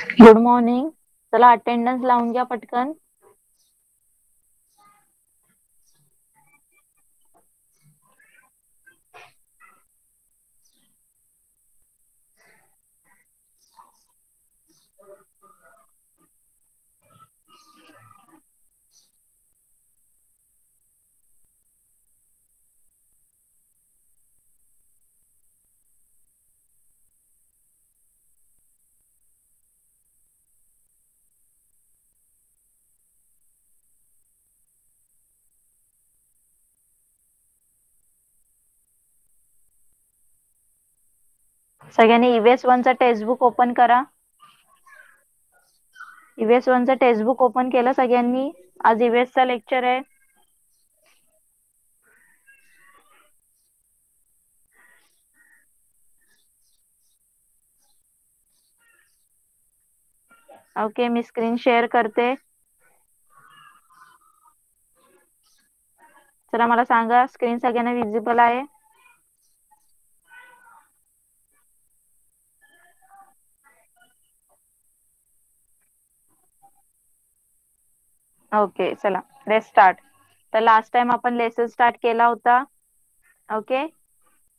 Good morning. चला attendance लावून घ्या पटकन. सगळ्यांनी ईव्हीएस 1 चा टेक्स्टबुक ओपन करा. ईव्हीएस 1 चा टेक्स्टबुक ओपन केलं सगळ्यांनी? आज ईव्हीएस चा लेक्चर आहे. ओके, मी स्क्रीन शेअर करते. चला मला सांगा, स्क्रीन सगळ्यांना विजिबल आहे? ओके, चला लेट्स स्टार्ट. तर लास्ट टाइम आपण लेसन स्टार्ट केला होता. ओके,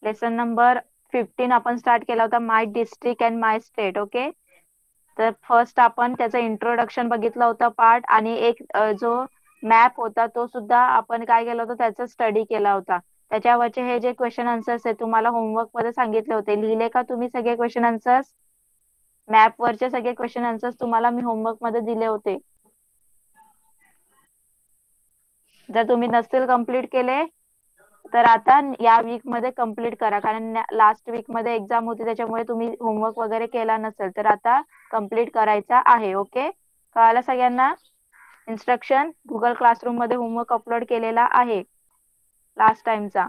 लेसन नंबर 15 आपण स्टार्ट केला होता, my district and my state. Okay, तर फर्स्ट आपण त्याचं इंट्रोडक्शन बघितलं होतं पार्ट, आणि एक जो मॅप होता तो सुद्धा आपण काय केलं होतं, त्याचा स्टडी केला होता. त्याच्यावरचे हे जे क्वेश्चन आन्सर्स आहे तुम्हाला होमवर्क मध्ये सांगितले होते, लिहिले का तुम्ही सगळे क्वेश्चन आन्सर्स? मॅप वरचे सगळे क्वेश्चन आन्सर्स तुम्हाला मी होमवर्क मध्ये दिले होते. जर तुम्ही नसतील कम्प्लीट केले तर आता या वीक मध्ये कम्प्लीट करा, कारण लास्ट वीक मध्ये एक्झाम होती, त्याच्यामुळे तुम्ही होमवर्क वगैरे केला नसेल तर आता कम्प्लीट करायचा आहे. ओके, कळालं सगळ्यांना? इन्स्ट्रक्शन गुगल क्लासरूम मध्ये होमवर्क अपलोड केलेला आहे लास्ट टाइमचा.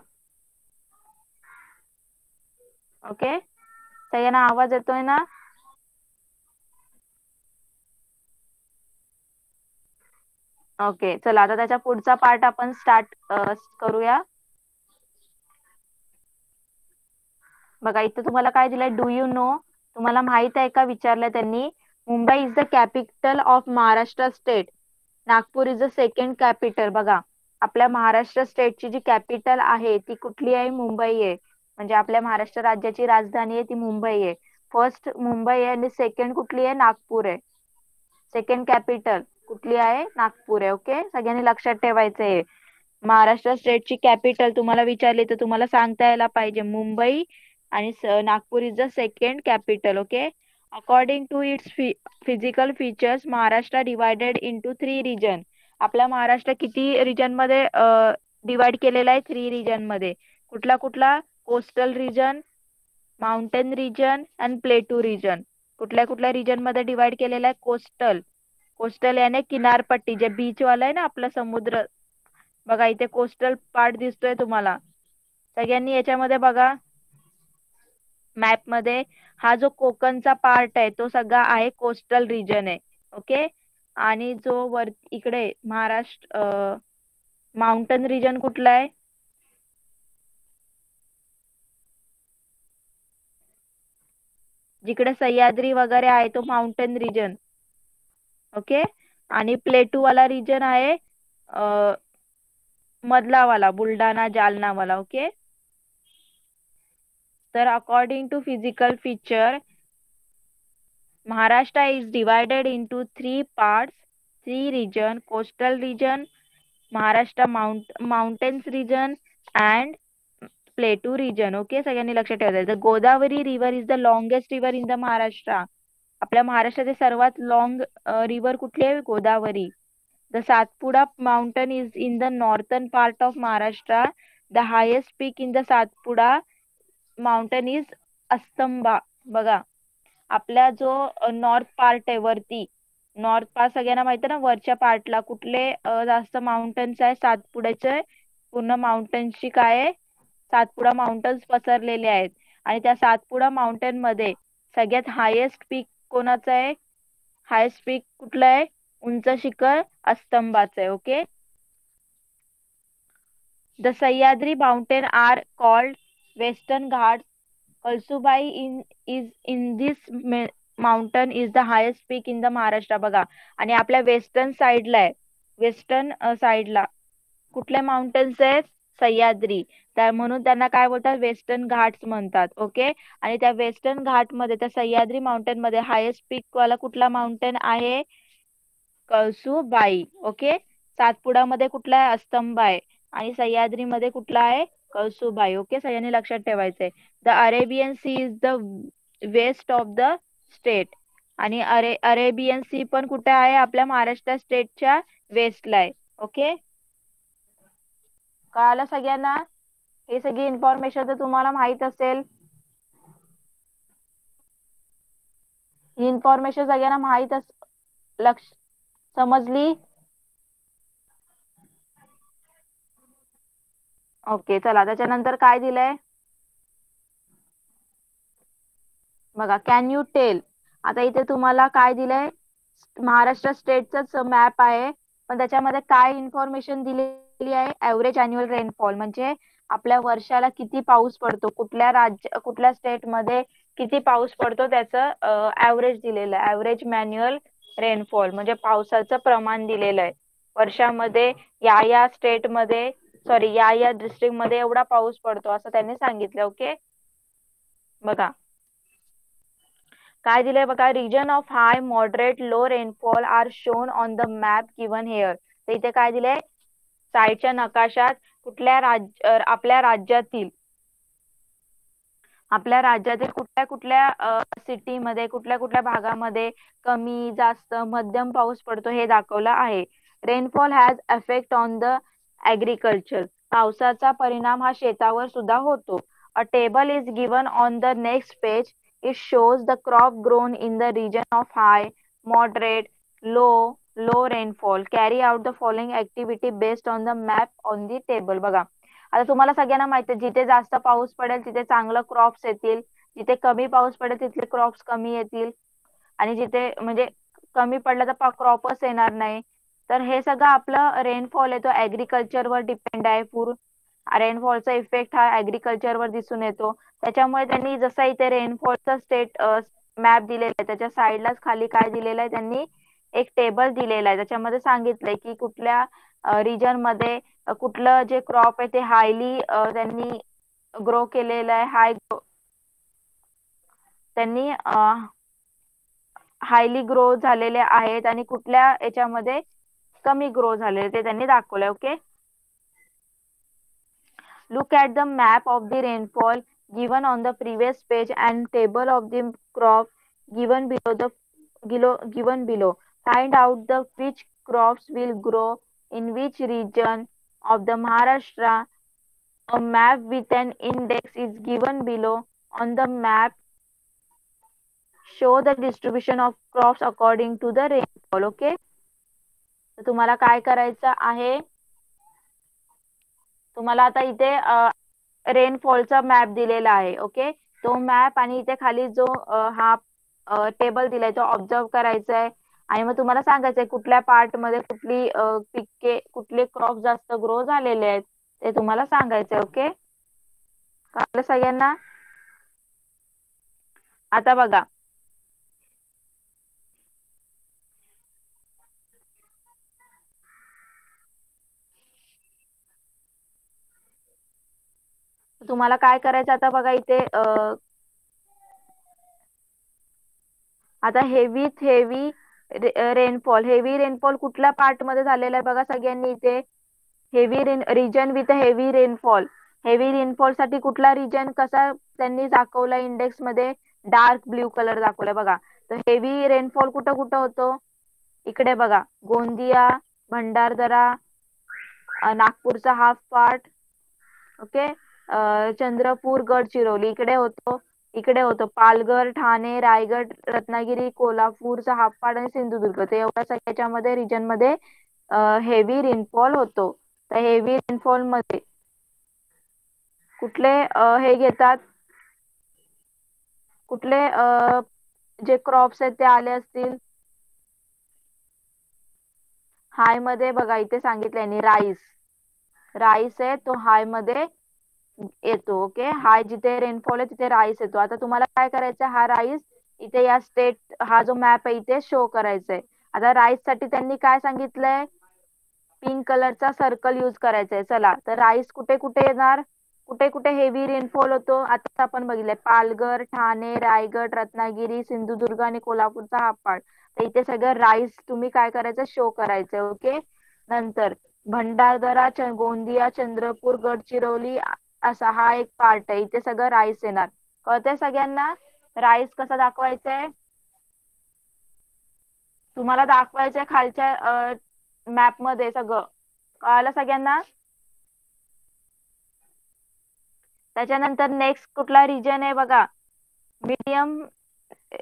ओके, सगळ्यांना आवाज येतोय ना? ओके, चला आता त्याच्या पुढचा पार्ट आपण स्टार्ट करूया. बघा इथे तुम्हाला काय दिलंय, डू यू नो, तुम्हाला माहित आहे का विचारलंय त्यांनी. Mumbai is the capital of Maharashtra state. Nagpur is the second capital. बघा आपल्या महाराष्ट्र स्टेटची जी कॅपिटल आहे ती कुठली आहे? मुंबई आहे. म्हणजे आपल्या महाराष्ट्र राज्याची राजधानी आहे ती मुंबई आहे. फर्स्ट मुंबई आहे आणि सेकंड कुठली आहे? नागपूर आहे. सेकंड कॅपिटल कुठली आहे? नागपूर आहे. ओके, सगळ्यांनी लक्षात ठेवायचं आहे. महाराष्ट्र स्टेटची कॅपिटल तुम्हाला विचारली तर तुम्हाला सांगता यायला पाहिजे मुंबई, आणि Nagpur is the second capital. Okay, according to its physical features Maharashtra divided into 3 region. आपला महाराष्ट्र किती रिजन मध्ये डिवाइड केलेला आहे? 3 रिजन मध्ये. कुठला कुठला? Coastal region, mountain region and plateau region. कुठल्या कुठल्या रिजन मध्ये डिवाइड केलेला आहे? कोस्टल. कोस्टल याने किनारपट्टी, जे बीच वाला आहे ना आपला समुद्र. बघा इथे कोस्टल पार्ट दिसतोय तुम्हाला. सगळ्यांनी याच्यामध्ये बघा मॅप मध्ये, हा जो कोकणचा पार्ट आहे तो सगळा आहे कोस्टल रिजन आहे. ओके, आणि जो वर इकडे महाराष्ट्र माउंटन रिजन कुठला आहे? जिकडे सह्याद्री वगैरे आहे तो माउंटेन रिजन. ओके, आणि प्लेटू वाला रिजन आहे मधला वाला, बुलढाणा जालना वाला. ओके, तर according to physical feature Maharashtra is divided into 3 parts, 3 region, coastal region, Maharashtra mountains region and plateau region. Okay, सगळ्यांनी लक्षात ठेवायचं. The Godavari river is the longest river in the Maharashtra. आपल्या महाराष्ट्राचे सर्वात लॉंग रिव्हर कुठली आहे? Godavari. The Satpura mountain is in the northern part of Maharashtra. The highest peak in the Satpura mountain is Astamba. बघा आपला जो नॉर्थ पार्ट आहे वरती, नॉर्थ पार्ट सगळ्यांना माहिती आहे ना, वरच्या पार्टला कुठले जास्त माउंटन्स आहे? सातपुड्याचे पूर्ण माउंटन्सची काय आहे? सातपुडा माउंटन्स पसरलेले आहेत. आणि त्या सातपुडा माउंटेन मध्ये सगळ्यात हायेस्ट पीक कोणाचं आहे? हायेस्ट पीक कुठलं आहे? उंच शिखर अस्तंबाचं आहे. Okay, the Sahyadri mountain are called western Ghat. Kalsubai is in this mountain is the highest peak in the Maharashtra बघा. आणि आपल्या वेस्टर्न साईडला आहे, वेस्टर्न साईडला कुठले माउंटन्स आहेत? सह्याद्री. त्या म्हणून त्यांना काय बोलतात? वेस्टर्न घाट्स म्हणतात. ओके. आणि त्या वेस्टर्न घाट मध्ये, त्या सह्याद्री माउंटेन मध्ये हायेस्ट पीक वाला कुठला माउंटेन आहे? कळसुबाई. ओके. सातपुडामध्ये कुठला आहे? अस्तंब आहे. आणि सह्याद्रीमध्ये कुठला आहे? कळसुबाई. ओके, सगळ्यांनी लक्षात ठेवायचंय. The Arabian sea is the west of the state. आणि अरेबियन सी पण कुठे आहे? आपल्या महाराष्ट्र स्टेटच्या वेस्टला आहे. ओके, कळालं सगळ्यांना? हे सगळी इन्फॉर्मेशन तर तुम्हाला माहित असेल. ही इन्फॉर्मेशन सगळ्यांना माहित लक्ष समजली? ओके, चला त्याच्यानंतर काय दिलंय बघा. Can you tell. आता इथे तुम्हाला काय दिलंय? महाराष्ट्र स्टेटचाच मॅप आहे, पण त्याच्यामध्ये काय इन्फॉर्मेशन दिलेली आहे? ऍव्हरेज अॅन्युअल रेनफॉल, म्हणजे आपल्या वर्षाला किती पाऊस पडतो, कुठल्या स्टेट मध्ये किती पाऊस पडतो त्याचं ऍव्हरेज दिलेलं आहे. ऍव्हरेज मॅन्युअल रेनफॉल म्हणजे पावसाचं प्रमाण दिलेलं आहे वर्षामध्ये. या स्टेट मध्ये, सॉरी, या डिस्ट्रिक्ट मध्ये एवढा पाऊस पडतो असं त्यांनी सांगितलं. ओके, बघा काय दिलंय बघा. Region of high, moderate, low rainfall are shown on the map given here. तर इथे काय दिलंय साईडच्या नकाशात? आपल्या राज्यातील कुठल्या कुठल्या सिटीमध्ये, कुठल्या कुठल्या भागामध्ये कमी, जास्त, मध्यम पाऊस पडतो हे दाखवलं आहे. Rainfall has effect on the agriculture. पावसाचा परिणाम हा शेतावर सुद्धा होतो. अ table is given on the next page. It shows the crop grown in the region of high, moderate, low rainfall. Carry out the following activity based on the map on the table. बघा, आता तुम्हाला सगळ्यांना माहिती आहे, जिथे जास्त पाऊस पडेल तिथे चांगलं क्रॉप्स येतील, जिथे कमी पाऊस पडेल तिथले क्रॉप्स कमी येतील, आणि जिथे म्हणजे कमी पडला तर क्रॉपच येणार नाही. तर हे सगळं आपलं रेनफॉल आहे तो ऍग्रिकल्चरवर डिपेंड आहे. रेनफॉलचा इफेक्ट हा ऍग्रिकल्चरवर दिसून येतो. त्याच्यामुळे त्यांनी जसं इथे रेनफॉलचा स्टेट मॅप दिलेला आहे, त्याच्या साईडलाच खाली काय दिलेलं आहे? त्यांनी एक टेबल दिलेला आहे. त्याच्यामध्ये सांगितलंय की कुठल्या रिजन मध्ये कुठलं जे क्रॉप आहे ते हायली त्यांनी ग्रो केलेलं आहे. त्यांनी हायली ग्रो झालेले आहेत, आणि कुठल्या याच्यामध्ये कमी ग्रो झालेले ते त्यांनी दाखवलंय. Okay, look at the map of the rainfall given on the previous page and table of the crop given below. Find out the which crops will grow in which region of the Maharashtra. A map with an index is given below. On the map, show the distribution of crops according to the rainfall. Okay, तर तुम्हाला काय करायचं आहे? तुम्हाला आता इथे रेनफॉलचा map दिलेला आहे. ओके, तो मॅप आणि इथे खाली जो हा टेबल दिलाय तो ऑब्झर्व करायचा आहे. आणि मग तुम्हाला सांगायचंय कुठल्या पार्ट मध्ये कुठली पिके, कुठले क्रॉप जास्त ग्रो झालेले आहेत ते तुम्हाला सांगायचंय. ओके, कळलं सगळ्यांना? आता बघा, तुम्हाला काय करायचं आता बघा इथे आता हेवी रेनफॉल कुठल्या पार्ट मध्ये झालेला आहे बघा सगळ्यांनी इथे. Region with heavy rainfall. Heavy rainfall साठी कुठला रिजन कसा त्यांनी दाखवला इंडेक्स मध्ये? डार्क ब्ल्यू कलर दाखवलाय बघा. तर हेवी रेनफॉल कुठं कुठं होतो? इकडे बघा, गोंदिया, भंडारदरा, नागपूरचा half part. Okay, Chandrapur, Gadchiroli इकडे होतो पालघर, ठाणे, रायगड, रत्नागिरी, कोल्हापूरचा हाफ पार्ट आणि सिंधुदुर्ग. ते एवढ्या सगळ्याच्यामध्ये रिजन मध्ये हेवी रेनफॉल होतो. तर हेवी रेनफॉल मध्ये कुठले हे घेतात, कुठले जे क्रॉप्स आहेत ते आले असतील? हाय मध्ये बघा इथे सांगितलंय राईस आहे तो हाय मध्ये येतो. ओके, हाय जिथे रेनफॉल आहे तिथे राईस येतो. आता तुम्हाला काय करायचं? हा राईस इथे या स्टेट हा जो मॅप आहे इथे शो करायचा आहे. आता राईस साठी त्यांनी काय सांगितलंय, पिंक कलरचा सर्कल यूज करायचा आहे. चला तर राईस कुठे कुठे येणार, कुठे कुठे हेवी रेनफॉल होतो आता आपण बघितलंय, पालघर, ठाणे, रायगड, रत्नागिरी, सिंधुदुर्ग आणि कोल्हापूरचा हा पार्ट. तर इथे सगळं राईस तुम्ही काय करायचं, शो करायचं. ओके. नंतर भंडारदरा, गोंदिया, चंद्रपूर, गडचिरोली असा हा एक पार्ट आहे, इथे सगळं राईस येणार. कळतंय सगळ्यांना राईस कसा दाखवायचा आहे, तुम्हाला दाखवायचंय खालच्या मॅप मध्ये सगळं. कळालं सगळ्यांना. त्याच्यानंतर नेक्स्ट कुठला रिजन आहे बघा, मीडियम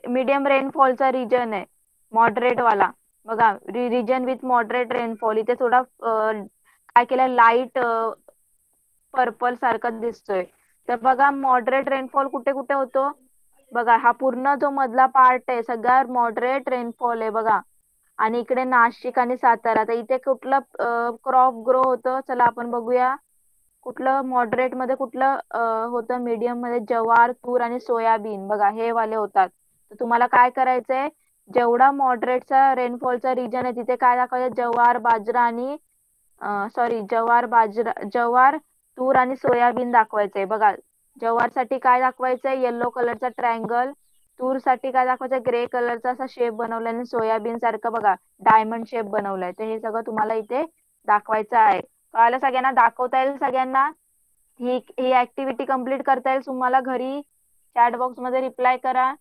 मीडियम रेनफॉलचा रिजन आहे, मॉडरेट वाला. बघा रिजन विथ मॉडरेट रेनफॉल, इथे थोडा काय केलं, लाईट पर्पल सारखा दिसतोय. तर बघा मॉडरेट रेनफॉल कुठे कुठे होतो, बघा हा पूर्ण जो मधला पार्ट आहे सगळा मॉडरेट रेनफॉल आहे बघा. आणि इकडे नाशिक आणि सातारा, तर इथे कुठलं क्रॉप ग्रो होतं, चला आपण बघूया. कुठलं मॉडरेट मध्ये कुठलं होतं, मीडियम मध्ये जवार, तूर आणि सोयाबीन, बघा हे वाले होतात. तर तुम्हाला काय करायचंय, जेवढा मॉडरेटचा रेनफॉलचा रिजन आहे तिथे काय दाखवायचं, जवार, बाजरा आणि सॉरी जवार, बाजरा, जवार, तूर आणि सोयाबीन दाखवायचंय. बघा जवार साठी काय दाखवायचंय, येलो कलरचा ट्रायंगल. तूर साठी काय दाखवायचं, ग्रे कलरचा असा शेप बनवलाय. आणि सोयाबीन सारखं बघा डायमंड शेप बनवलाय. तर हे सगळं तुम्हाला इथे दाखवायचं आहे. कळालं सगळ्यांना, दाखवता येईल सगळ्यांना. ही ऍक्टिव्हिटी कम्प्लीट करता येईल तुम्हाला घरी. चॅट बॉक्स मध्ये रिप्लाय करा.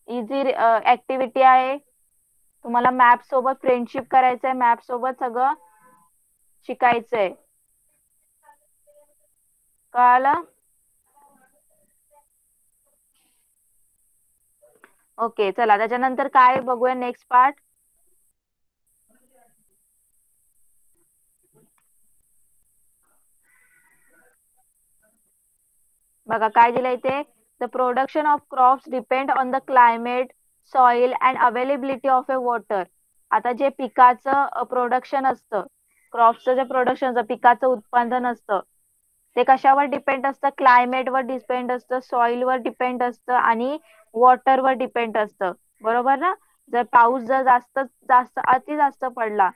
इझी ऍक्टिव्हिटी आहे, तुम्हाला मॅप सोबत फ्रेंडशिप करायचंय, मॅप सोबत सगळं शिकायचंय. कळालं. ओके चला त्याच्यानंतर काय बघूया नेक्स्ट पार्ट. बघा काय दिलंय इथे, the production of crops depend on the climate, soil and availability of a water. आता जे पिकाचं प्रोडक्शन असतं, क्रॉपचं जे प्रोडक्शन असतं, पिकाचं उत्पादन असतं, ते कशावर डिपेंड असतं, क्लायमेटवर डिपेंड असतं, सॉइलवर डिपेंड असतं आणि वॉटरवर डिपेंड असतं. बरोबर ना. जर पाऊस जर जास्त जास्त अति जास्त पडला,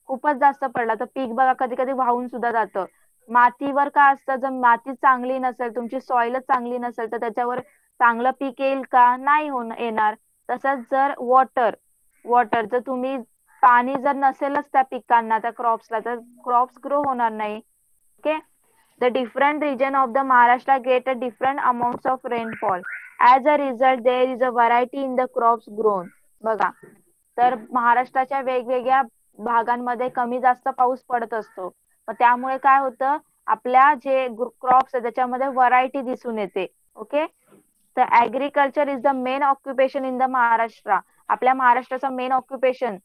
खूपच जास्त पडला, तर पीक बघा कधी कधी वाहून सुद्धा जातं. मातीवर काय असतं, जर माती चांगली नसेल, तुमची सॉइलच चांगली नसेल, तर त्याच्यावर चांगलं पीक येईल का, नाही येणार. तसंच जर वॉटर वॉटर जर तुम्ही पाणी जर नसेलच त्या पिकांना, त्या क्रॉप्सला, तर क्रॉप्स ग्रो होणार नाही. Okay. The different region of the Maharashtra get a different amounts of rainfall. As a result, there is a variety in the crops grown. बघा तर महाराष्ट्राच्या वेगवेगळ्या भागांमध्ये कमी जास्त पाऊस पडत असतो. मग त्यामुळे काय होतं, आपल्या जे क्रॉप्स आहे त्याच्यामध्ये व्हरायटी दिसून येते. ओके. तर agriculture is the main occupation in the Maharashtra. आपल्या महाराष्ट्राचा मेन ऑक्युपेशन,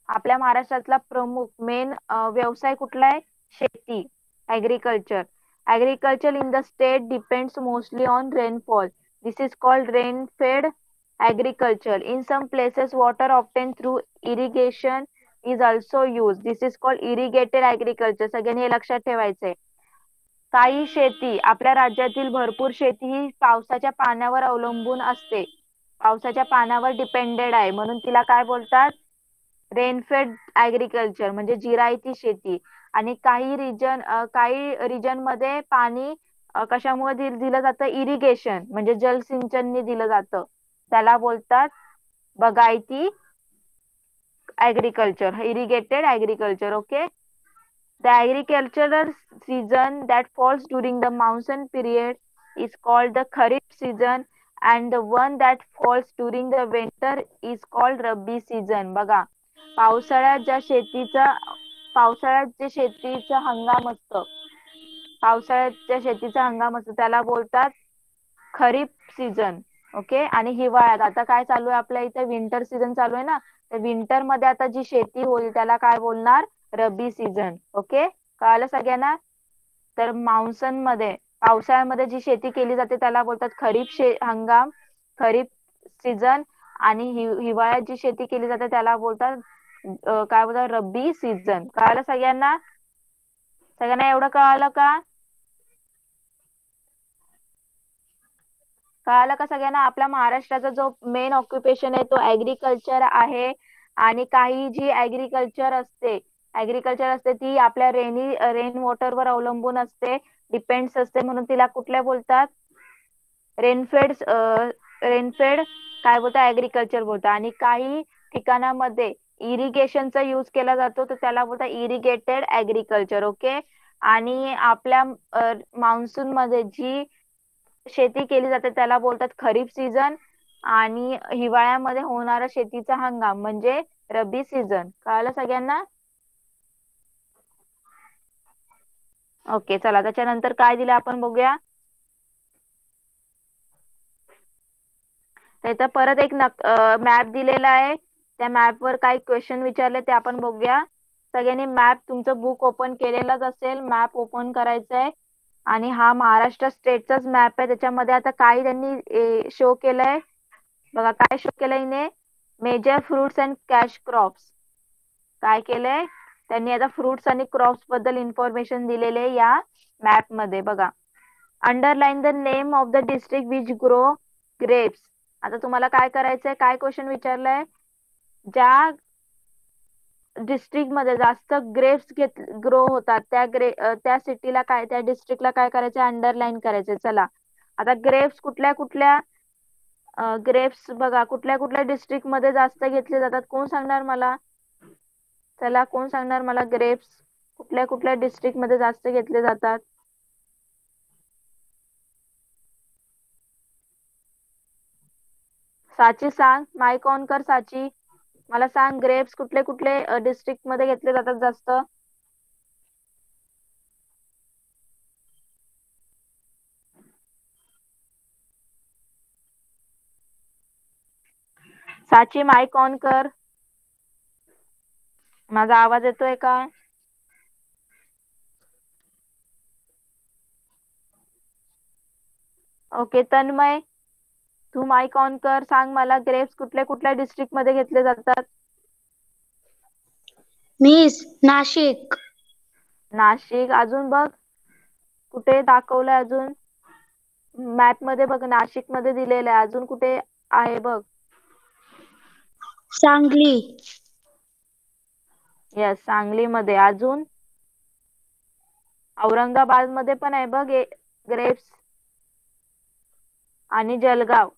आपल्या महाराष्ट्रातला प्रमुख मेन व्यवसाय कुठला आहे, शेती, agriculture. Agriculture in the state depends mostly on rainfall. This is called rain-fed agriculture. In some places, water obtained through irrigation is also used. This is called irrigated agriculture. सगळ्यांनी हे लक्षात ठेवायचंय. काही शेती, आपल्या राज्यातील भरपूर शेती ही पावसाच्या पाण्यावर अवलंबून असते, पावसाच्या पाण्यावर डिपेंडेड आहे, म्हणून तिला काय बोलतात, रेनफेड ऍग्रिकल्चर म्हणजे जिरायती शेती. आणि काही रिजन मध्ये पाणी कशामुळे दिलं जातं, इरिगेशन म्हणजे जलसिंचनने दिलं जातं, त्याला बोलतात बागायती agriculture, irrigated agriculture. Okay. The agricultural season that falls during the monsoon period is called the Kharif season, and the one that falls during the winter is called Rabi season. बघा पावसाळ्यात ज्या शेतीचा पावसाळ्यात जे शेतीचा हंगाम असतं, पावसाळ्यात ज्या शेतीचा हंगाम असतो त्याला बोलतात खरीप सीझन. ओके. आणि हिवाळ्यात आता काय चालू आहे, आपल्या इथे विंटर सीझन चालू आहे ना, तर विंटर मध्ये आता जी शेती होईल त्याला काय बोलणार, रब्बी सीझन. ओके. कळालं सगळ्यांना. तर मान्सून मध्ये, पावसाळ्यामध्ये जी शेती केली जाते त्याला बोलतात खरीप हंगाम, खरीप सीझन. आणि हिवाळ्यात जी शेती केली जाते त्याला बोलतात काय बोलतात, रब्बी सीझन. कळालं सगळ्यांना, सगळ्यांना एवढं कळालं का. कळालं का सगळ्यांना? आपल्या महाराष्ट्राचा जो मेन ऑक्युपेशन आहे तो ऍग्रिकल्चर आहे. आणि काही जी ऍग्रिकल्चर असते ती आपल्या रेन वॉटरवर अवलंबून असते, डिपेंड्स असते, म्हणून तिला कुठल्या बोलतात? रेनफेड रेनफेड काय बोलतात? ऍग्रिकल्चर बोलतात. आणि काही ठिकाणामध्ये इरिगेशनचा यूज केला जातो तर त्याला बोलतात इरिगेटेड ऍग्रिकल्चर. ओके. आणि आपल्या मान्सून मध्ये जी शेती केली जाते त्याला बोलतात खरीप सीझन. आणि हिवाळ्यामध्ये होणारा शेतीचा हंगाम म्हणजे रब्बी सीझन. कळालं सगळ्यांना? ओके, चला त्याच्यानंतर काय दिलं आपण बघूया. त्याचा परत एक मॅप दिलेला आहे. त्या मॅपवर काही क्वेश्चन विचारले ते आपण बघूया. सगळ्यांनी मॅप तुमचं बुक ओपन केलेलंच असेल, मॅप ओपन करायचं आहे. आणि हा महाराष्ट्र स्टेटचाच मॅप आहे. त्याच्यामध्ये आता काही त्यांनी शो केलंय बघा. काय शो केलंय इने? Major fruits and cash crops. काय केलंय त्यांनी? आता फ्रुट्स आणि क्रॉप्स बद्दल इन्फॉर्मेशन दिलेले या मॅप मध्ये बघा. Underline the name of the district which grow grapes. आता तुम्हाला काय करायचंय? काय क्वेश्चन विचारलंय? ज्या डिस्ट्रिक्ट मध्ये जास्त ग्रेप्स ग्रो होतात त्या सिटीला काय, त्या डिस्ट्रिक्टला काय करायचं? अंडरलाईन करायचंय. चला आता ग्रेप्स कुठल्या कुठल्या ग्रेप्स बघा कुठल्या कुठल्या डिस्ट्रिक्ट मध्ये जास्त घेतले जातात? कोण सांगणार मला? चला कोण सांगणार मला? ग्रेप्स कुठल्या कुठल्या डिस्ट्रिक्ट मध्ये जास्त घेतले जातात? साची सांग. माईक ऑन कर साची. मला सांग ग्रेप्स कुठले कुठले डिस्ट्रिक्ट मध्ये घेतले जातात जास्त? साची माईक ऑन कर. माझा आवाज येतोय का? ओके. तन्मय तू माईक ऑन कर. सांग मला ग्रेप्स कुठल्या कुठल्या डिस्ट्रिक्ट मध्ये घेतले जातात? मिस नाशिक. नाशिक. अजून बघ कुठे दाखवलंय? अजून मॅप मध्ये बघ नाशिक मध्ये दिलेलं आहे. अजून कुठे आहे बघ? सांगली. यस, सांगलीमध्ये. अजून औरंगाबाद मध्ये पण आहे बघ ग्रेप्स. आणि जळगाव.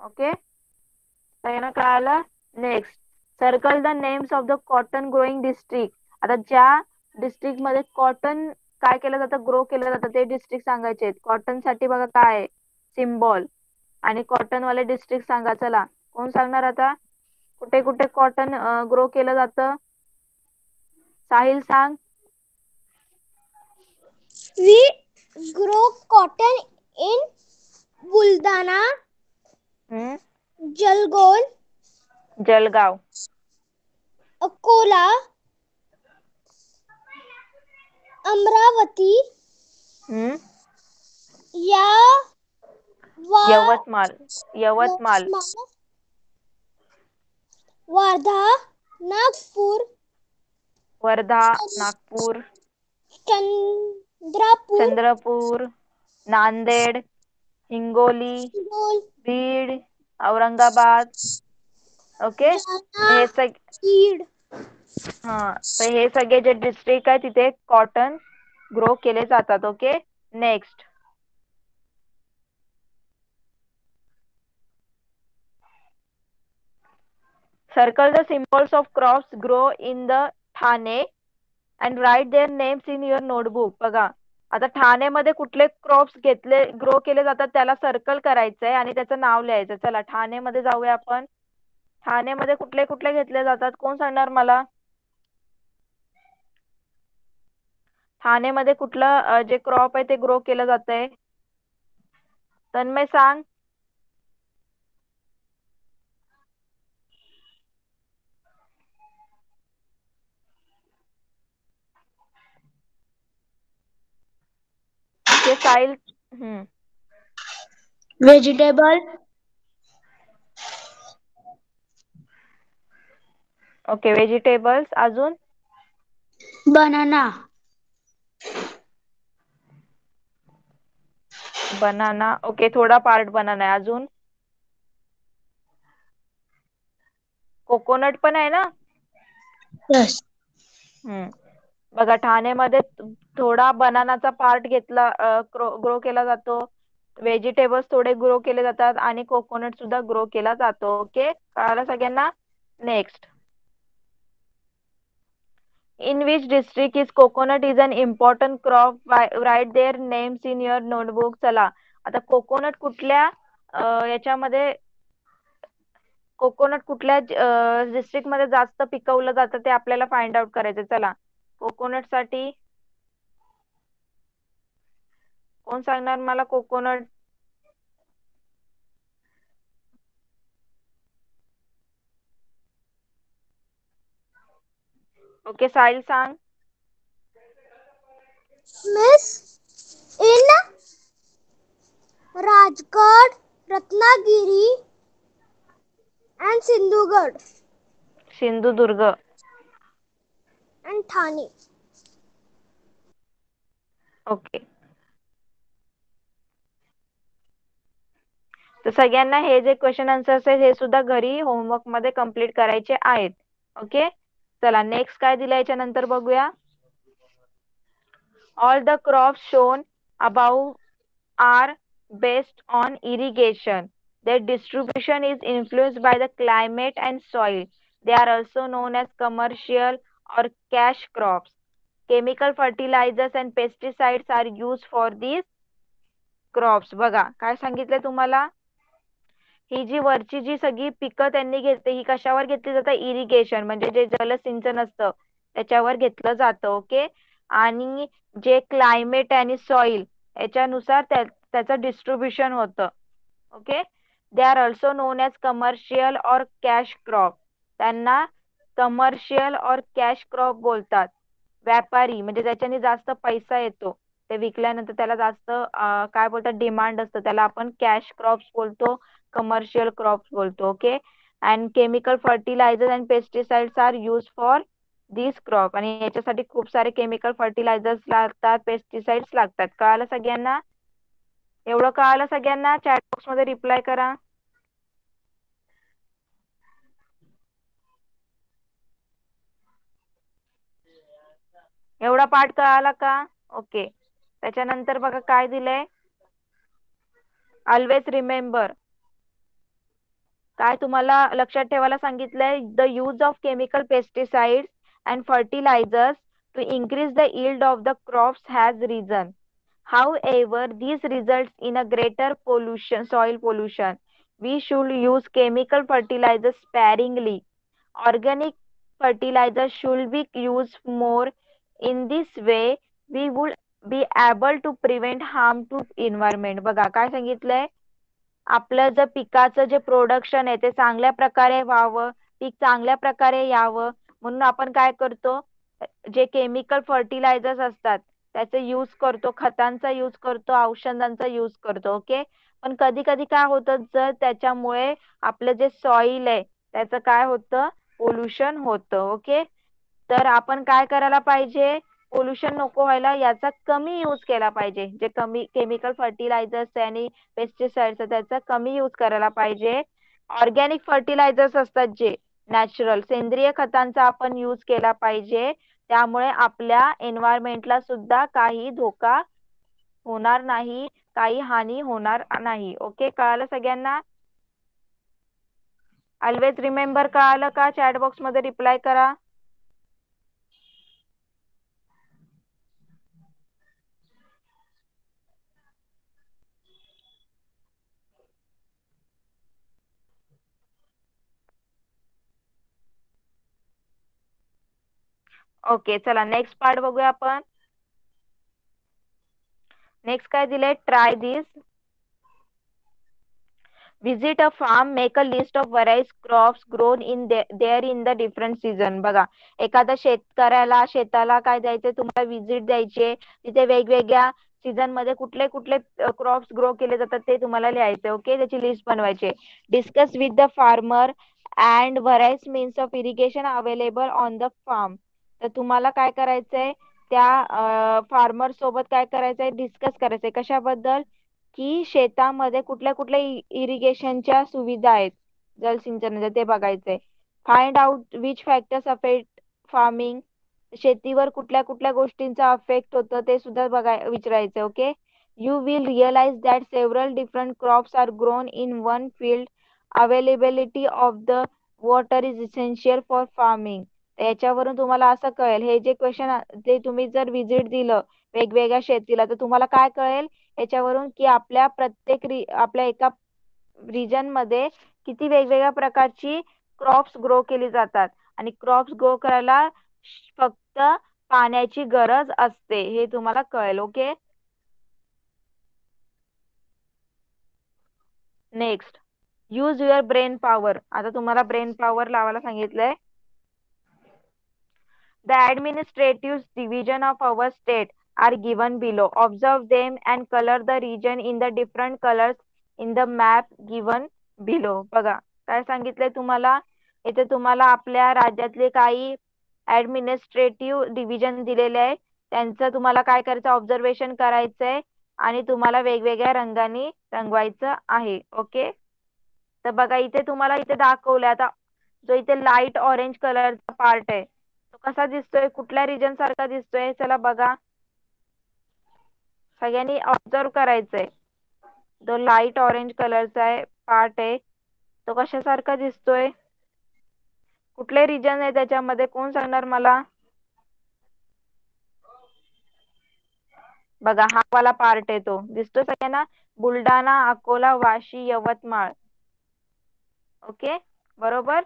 ओके, सगळ्यांना कळालं? Next, circle the names of the cotton growing district. आता ज्या डिस्ट्रिक्ट मध्ये कॉटन काय केलं जातं? ग्रो केलं जातं ते डिस्ट्रिक्ट सांगायचे. कॉटन साठी बघा काय आहे? सिम्बॉल. आणि कॉटन वाले डिस्ट्रिक्ट सांगा. चला कोण सांगणार आता? कुठे कुठे कॉटन ग्रो केलं जातं? साहिल सांग. We grow cotton in Buldhana, Jalgaon, Jalgaon, Akola, Amravati, या यवतमाळ, यवतमाळ, वर्धा, नागपूर, वर्धा, नागपूर, चंद्रपूर, चंद्रपूर, नांदेड, हिंगोली, बीड, औरंगाबाद. ओके. हे तर हे सगळे जे डिस्ट्रिक्ट आहे तिथे कॉटन ग्रो केले जातात. Okay. Next, circle the symbols of crops grow in the Thane and write there names in your notebook. बघा आता ठाणेमध्ये कुठले क्रॉप्स ग्रो केले जातात त्याला सर्कल करायचंय आणि त्याचं नाव लिहायचं. चला ठाणेमध्ये जाऊया आपण. ठाणेमध्ये कुठले कुठले घेतले जातात? कोण सांगणार मला? ठाणेमध्ये कुठलं जे क्रॉप आहे ते ग्रो केलं जातंय? तन्मय सांग. ते साहिल. व्हेजिटेबल. Okay, vegetables. अजून बनाना. बनाना, ओके, थोडा पार्ट बनाना आहे. अजून कोकोनट पण आहे ना. Yes. बघा, ठाण्यामध्ये थोडा बनानाचा पार्ट घेतला, ग्रो केला जातो. व्हेजिटेबल्स थोडे ग्रो केले जातात आणि कोकोनट सुद्धा ग्रो केला जातो. ओके, कळालं सगळ्यांना. Next, in which district is coconut is an important crop, write there names in your notebook. चला, आता कोकोनट कुठल्या याच्यामध्ये, कोकोनट कुठल्या डिस्ट्रिक्ट मध्ये जास्त पिकवलं जातं ते आपल्याला फाइंड आउट करायचं. चला, कोकोनट साठी कोण सांगणार मला कोकोनट? ओके, साहिल सांग. Miss, in Rajgarh, Ratnagiri, and Sindhugad, Sindhudurg. and Thane. Okay, तर सगळ्यांना हे जे क्वेश्चन आन्सर्स आहेत हे सुद्धा घरी होमवर्क मध्ये कम्प्लीट करायचे आहेत. ओके, चला नेक्स्ट काय दिलं याच्यानंतर बघूया. All the crops shown about are based on irrigation. Their distribution is influenced by the climate and soil. They are also known as commercial or cash crops. Chemical fertilizers and pesticides are used for these crops. बघा काय सांगितलं तुम्हाला. ही जी वरची जी सगळी पिकं त्यांनी घेतली ही कशावर घेतली जातात? इरिगेशन म्हणजे जे जलसिंचन असतं त्याच्यावर घेतलं जातं. ओके, आणि जे क्लायमेट आणि सॉइल याच्यानुसार त्याचं डिस्ट्रीब्युशन होतं. Okay, they are also known as commercial or cash crop. त्यांना कमर्शियल और कॅश क्रॉप बोलतात. व्यापारी म्हणजे ज्याच्याने जास्त पैसा येतो, ते विकल्यानंतर त्याला जास्त काय बोलतात, डिमांड असतं, त्याला आपण कॅश क्रॉप्स बोलतो, कमर्शियल क्रॉप्स बोलतो. Okay, and chemical fertiliser and pesticides are use for this crop. आणि याच्यासाठी खूप सारे केमिकल फर्टिलायझर्स लागतात, पेस्टिसाइड्स लागतात. कळालं सगळ्यांना? एवढं कळालं सगळ्यांना? चॅट बॉक्स मध्ये रिप्लाय करा. एवढा पाठ कळाला का? ओके, त्याच्यानंतर बघा काय दिलंय. ऑलवेज रिमेंबर, काय तुम्हाला लक्षात ठेवायला सांगितलंय. The use of chemical pesticides and fertilisers to increase the yield of the crops has risen. However, these results in a greater pollution, soil pollution. We should use chemical fertilizers sparingly. Organic fertilizers should be used more. In this way, we would be able to prevent harm to environment. बघा काय सांगितलंय. आपलं जर पिकाचं जे production आहे ते चांगल्या प्रकारे व्हावं, पीक चांगल्या प्रकारे यावं म्हणून आपण काय करतो, जे केमिकल फर्टिलायझर्स असतात त्याचा यूज करतो, खतांचा यूज करतो, औषधांचा यूज करतो. ओके, पण कधी कधी काय होतं, जर त्याच्यामुळे आपलं जे सॉइल आहे त्याचं काय होतं, पोल्युशन होतं. ओके, तर आपण काय करायला पाहिजे, पोल्युशन नको व्हायला याचा कमी यूज केला पाहिजे. जे कमी केमिकल फर्टिलायझर्स आणि पेस्टिसाइड्स त्याचा कमी यूज करायला पाहिजे. ऑर्गॅनिक फर्टिलायझर्स असतात जे नॅचरल सेंद्रिय खतांचा आपण यूज केला पाहिजे. त्यामुळे आपल्या एन्व्हायरमेंटला सुद्धा काही धोका होणार नाही, काही हानी होणार नाही. ओके, कळालं सगळ्यांना? ऑलवेज रिमेंबर कळालं का? चॅट बॉक्स मध्ये रिप्लाय करा. ओके, चला नेक्स्ट पार्ट बघूया आपण. नेक्स्ट काय दिलंय, try this. Visit a farm, make a list of various crops grown in there in the different season. बघा, एखाद्या शेतकऱ्याला शेताला काय द्यायचे, तुम्हाला विजिट द्यायचे, तिथे वेगवेगळ्या सीझन मध्ये कुठले कुठले क्रॉप्स ग्रो केले जातात ते तुम्हाला लिहायचे. ओके, त्याची लिस्ट बनवायची. Discuss with the farmer and various means of irrigation available on the farm. तर तुम्हाला काय करायचंय, त्या फार्मर सोबत काय करायचंय, डिस्कस करायचंय. कशाबद्दल? की शेतामध्ये कुठल्या कुठल्या इरिगेशनच्या सुविधा आहेत जलसिंचनाच्या ते बघायचंय. Find out which factors affect farming, शेतीवर कुठल्या कुठल्या गोष्टींचा अफेक्ट होतं ते सुद्धा विचारायचं. Okay, you will realise that several different crops are grown in one field. Availability of the water is essential for farming. याच्यावरून तुम्हाला असं कळेल, हे जे क्वेश्चन ते तुम्ही जर व्हिजिट दिलं वेगवेगळ्या शेतीला तर तुम्हाला काय कळेल याच्यावरून की आपल्या प्रत्येक आपल्या एका रिजन मध्ये किती वेगवेगळ्या प्रकारची क्रॉप्स ग्रो केली जातात आणि क्रॉप्स ग्रो करायला फक्त पाण्याची गरज असते हे तुम्हाला कळेल. Okay, next, use your brain power. आता तुम्हाला ब्रेन पॉवर लावायला सांगितलंय. The administrative division of our state are given below. Observe them and color the region in the different colors in the map given below. बघा काय सांगितलंय तुम्हाला इथे. तुम्हाला आपल्या राज्यातले काही ऍडमिनिस्ट्रेटिव्ह डिव्हिजन दिलेले आहे, त्यांचं तुम्हाला काय करायचं, ऑब्झर्वेशन करायचंय आणि तुम्हाला वेगवेगळ्या रंगाने रंगवायचं आहे. ओके, तर बघा इथे तुम्हाला इथे दाखवलंय. आता जो इथे लाईट ऑरेंज कलरचा पार्ट आहे तो कसा दिसतोय, कुठल्या रिजन सारखा दिसतोय, चला बघा सगळ्यांनी ऑब्झर्व करायचंय. जो लाईट ऑरेंज कलरचा आहे पार्ट आहे तो कशासारखा दिसतोय, कुठले रिजन आहे त्याच्यामध्ये, कोण सांगणार मला. बघा हा वाला पार्ट आहे तो दिसतोय सगळ्यांना, बुलढाणा, अकोला, वाशी, यवतमाळ. ओके, बरोबर.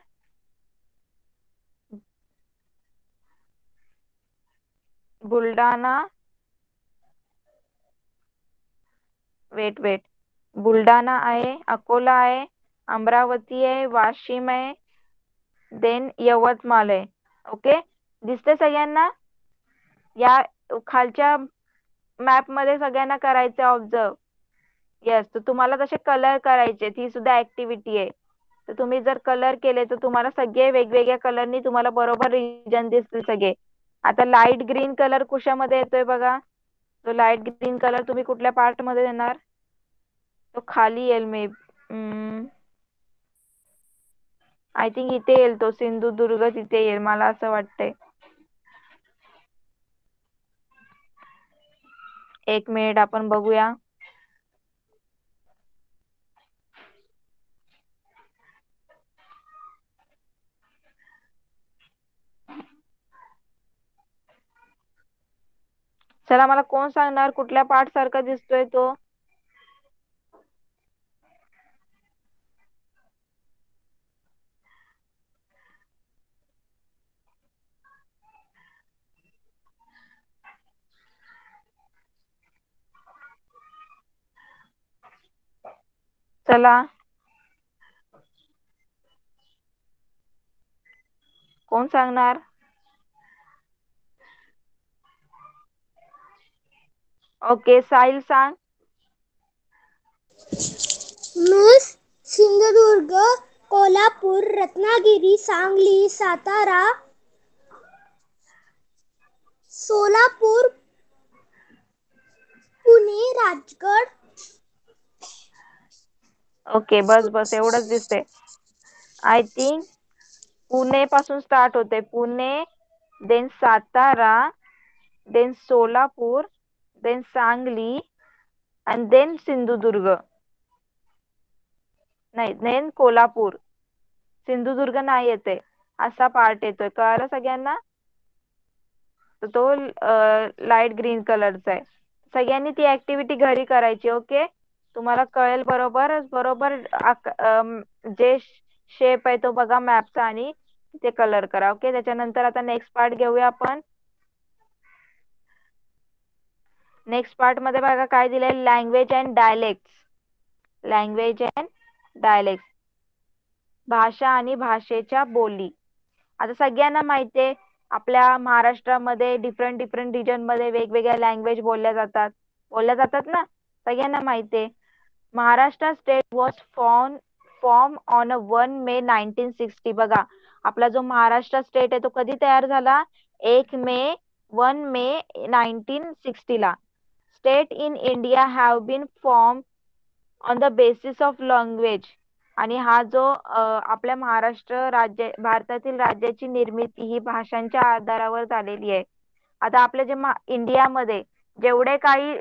बुलढाणा, वेट बुलढाणा आहे, अकोला आहे, अमरावती आहे, वाशिम आहे, देन यवतमाळ आहे. ओके, दिसते सगळ्यांना. या खालच्या मॅप मध्ये सगळ्यांना करायचं ऑब्झर्व. येस, तर तुम्हाला तसे कलर करायचे, ती सुद्धा ऍक्टिव्हिटी आहे. तर तुम्ही जर कलर केले तर तुम्हाला सगळे वेगवेगळ्या कलरनी तुम्हाला बरोबर रिजन दिसतील सगळे. आता लाईट ग्रीन कलर कशामध्ये येतोय बघा, तो लाईट ग्रीन कलर तुम्ही कुठल्या पार्ट मध्ये देणार, तो खाली येईल मे आय थिंक इथे येईल तो, सिंधुदुर्ग तिथे येईल मला असं वाटतंय. एक मिनिट आपण बघूया. चला मला कोण सांगणार कुठल्या पार्ट सारखा दिसतोय तो. चला कोण सांगणार. ओके, साहिल सांग. मिस सिंधुदुर्ग, कोल्हापूर, रत्नागिरी, सांगली, सातारा, सोलापूर, पुणे, राजगड. ओके, बस एवढंच दिसते. आय थिंक पुणे पासून स्टार्ट होते, Pune, then Satara, then Solapur, then Sangli आणि देन सिंधुदुर्ग. नाही, देन कोल्हापूर. सिंधुदुर्ग नाही येते, असा पार्ट येतोय. कळालं सगळ्यांना. तर तो लाईट ग्रीन कलरचा आहे. सगळ्यांनी ती ऍक्टिव्हिटी घरी करायची. ओके, तुम्हाला कळेल बरोबर बरोबर. जे शेप आहे तो बघा मॅपचा आणि ते कलर करा. ओके, त्याच्यानंतर आता नेक्स्ट पार्ट घेऊया आपण. नेक्स्ट पार्ट मध्ये बघा काय दिलंय, language and dialect. Language and dialect, भाषा आणि भाषेच्या बोली. आता सगळ्यांना माहितीये आपल्या महाराष्ट्रामध्ये डिफरंट डिफरंट रिजन मध्ये वेगवेगळ्या लँग्वेज बोलल्या जातात ना, सगळ्यांना माहितीये. Maharashtra state was form on 1 मे 1960. बघा आपला जो महाराष्ट्र स्टेट आहे तो कधी तयार झाला, 1 मे 1960 ला. State in India have been form on the basis of language. आणि हा जो आपल्या महाराष्ट्र राज्य भारतातील राज्याची निर्मिती ही भाषांच्या आधारावर झालेली आहे. आता आपल्या जे इंडियामध्ये जेवढे काही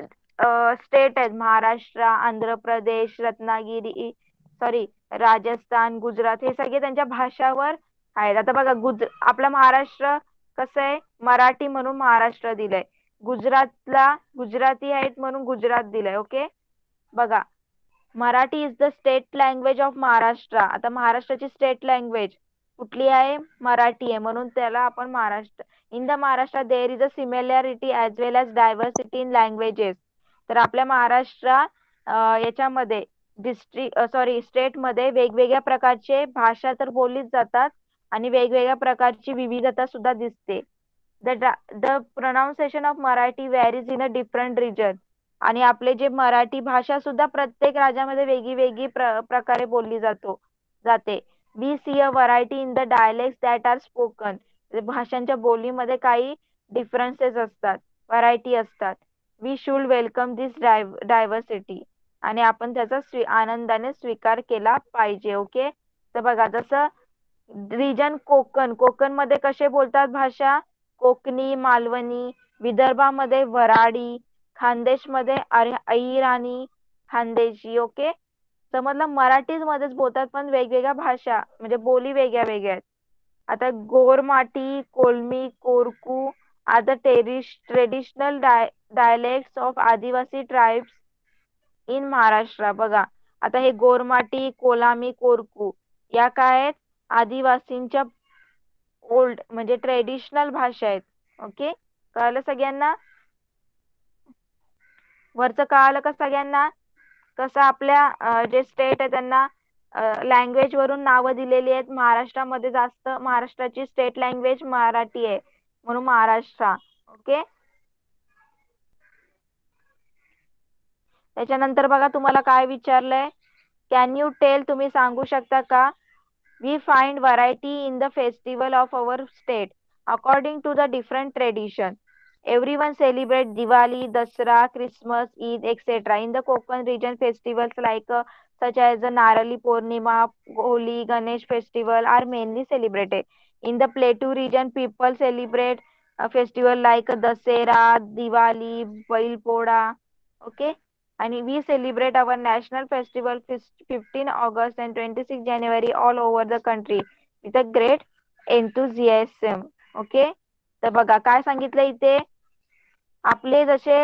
स्टेट आहेत, महाराष्ट्र, आंध्र प्रदेश, रत्नागिरी, सॉरी, राजस्थान, गुजरात, हे सगळे त्यांच्या भाषावर आहेत. आता बघा, आपला महाराष्ट्र कसं आहे, मराठी म्हणून महाराष्ट्र दिलंय. गुजरातला गुजराती आहेत म्हणून गुजरात दिलंय. ओके, बघा, Marathi is the state language of Maharashtra. आता महाराष्ट्राची स्टेट लँग्वेज कुठली आहे? मराठी आहे, म्हणून त्याला आपण Maharashtra. In the Maharashtra there is a similarity as well as diversity in languages. तर आपल्या महाराष्ट्र याच्यामध्ये स्टेटमध्ये वेगवेगळ्या प्रकारचे भाषा तर बोललीच जातात आणि वेगवेगळ्या प्रकारची विविधता सुद्धा दिसते. The pronunciation of Marathi varies in a different region. आणि आपले जे मराठी भाषा सुद्धा प्रत्येक राज्यामध्ये वेगळी वेगळी प्रकारे बोलली जाते. We see a variety in the dialect that are spoken. भाषांच्या बोलीमध्ये काही डिफरन्सेस असतात, व्हरायटी असतात. We should welcome this diversity. आणि आपण त्याचा आनंदाने स्वीकार केला पाहिजे. ओके, तर बघा, जसं रिजन कोकण मध्ये कसे बोलतात भाषा? कोकणी, मालवणी. विदर्भामध्ये वराडी. खानदेशमध्ये अहिराणी, खानदेशी. ओके, समजलं. मराठीच मध्येच बोलतात पण वेगवेगळ्या भाषा म्हणजे बोली वेगळ्या वेगळ्या आहेत. आता Gormati, Kolami, Korku are the traditional dialects of adivasi tribes in Maharashtra. बघा, आता हे गोरमाटी, कोलामी, कोरकू या काय आहेत? आदिवासींच्या ओल्ड म्हणजे ट्रेडिशनल भाषा आहेत. ओके, कळलं सगळ्यांना? वरचं कळालं का सगळ्यांना? कसं आपल्या जे स्टेट आहे त्यांना लँग्वेज वरून नावं दिलेली आहेत. महाराष्ट्रामध्ये जास्त महाराष्ट्राची स्टेट लँग्वेज मराठी आहे म्हणून महाराष्ट्र. ओके, त्याच्यानंतर बघा तुम्हाला काय विचारलंय? कॅन यू टेल, तुम्ही सांगू शकता का? We find variety in the festival of our state according to the different tradition. Everyone celebrate Diwali, Dasra, Christmas, Eid, etc. In the Konkan region, festivals like such as the Narali Purnima, Holi, Ganesh festival are mainly celebrated. In the Plateau region, people celebrate a festival like Dasera, Diwali, Bail Poda. Okay, and we celebrate our national festival 15 August and 26 January all over the country with a great enthusiasm. Okay, तर बघा काय सांगितलं इथे. आपले जसे